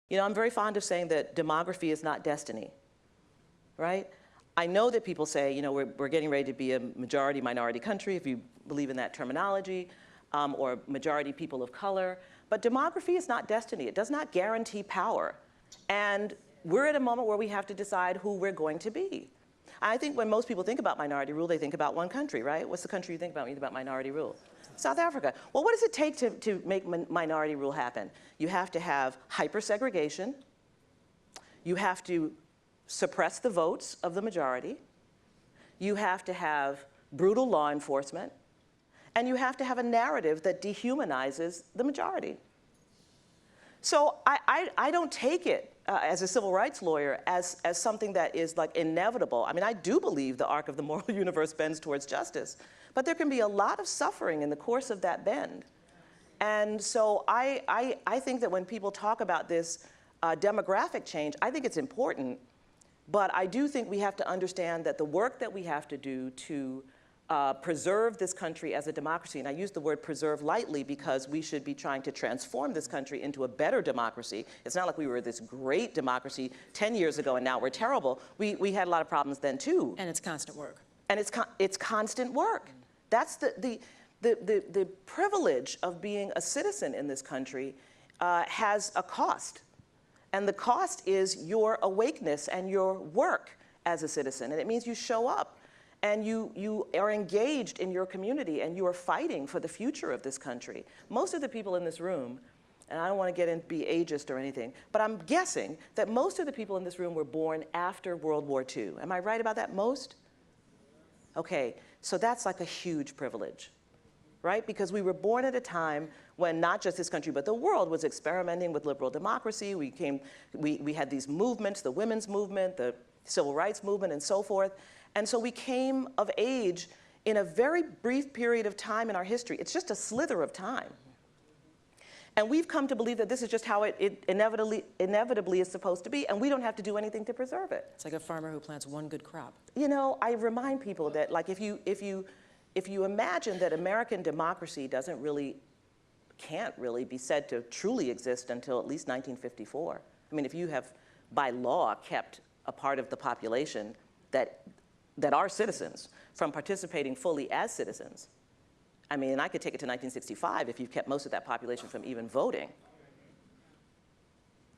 You know, I'm very fond of saying that demography is not destiny, right? I know that people say, you know, we're getting ready to be a majority-minority country, if you believe in that terminology, or majority people of color. But demography is not destiny. It does not guarantee power. And we're at a moment where we have to decide who we're going to be. I think when most people think about minority rule, they think about one country, right? What's the country you think about when you think about minority rule? South Africa. Well, what does it take to make minority rule happen? You have to have hyper-segregation. You have to suppress the votes of the majority. You have to have brutal law enforcement. And you have to have a narrative that dehumanizes the majority. So I don't take it as a civil rights lawyer as something that is like inevitable. I mean, I do believe the arc of the moral universe bends towards justice, but there can be a lot of suffering in the course of that bend. And so I think that when people talk about this demographic change, I think it's important, but I do think we have to understand that the work that we have to do to preserve this country as a democracy, and I use the word preserve lightly because we should be trying to transform this country into a better democracy. It's not like we were this great democracy 10 years ago and now we're terrible. We had a lot of problems then too. And it's constant work. And it's constant work. That's the privilege of being a citizen in this country has a cost. And the cost is your awakeness and your work as a citizen. And it means you show up. And you are engaged in your community and you are fighting for the future of this country. Most of the people in this room, and I don't want to get into be ageist or anything, but I'm guessing that most of the people in this room were born after World War II. Am I right about that? Most? Okay, so that's like a huge privilege, right? Because we were born at a time when not just this country, but the world was experimenting with liberal democracy. We had these movements, the women's movement, the civil rights movement, and so forth. And so we came of age in a very brief period of time in our history. It's just a slither of time. And we've come to believe that this is just how it inevitably is supposed to be, and we don't have to do anything to preserve it. It's like a farmer who plants one good crop. You know, I remind people that, like, if you imagine that American democracy can't really be said to truly exist until at least 1954. I mean, if you have, by law, kept a part of the population that are citizens from participating fully as citizens. I mean, and I could take it to 1965 if you've kept most of that population from even voting.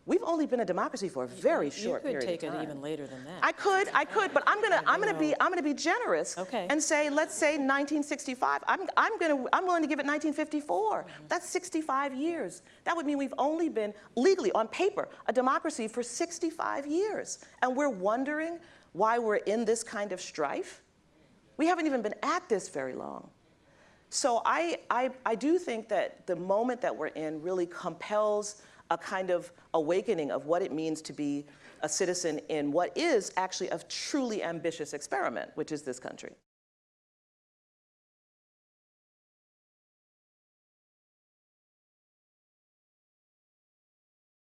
We've only been a democracy for a very short period of time. You could take it even later than that. I could, but I'm gonna be generous and say, let's say 1965. I'm willing to give it 1954. That's 65 years. That would mean we've only been legally, on paper, a democracy for 65 years, and we're wondering why we're in this kind of strife. We haven't even been at this very long. So I do think that the moment that we're in really compels a kind of awakening of what it means to be a citizen in what is actually a truly ambitious experiment, which is this country.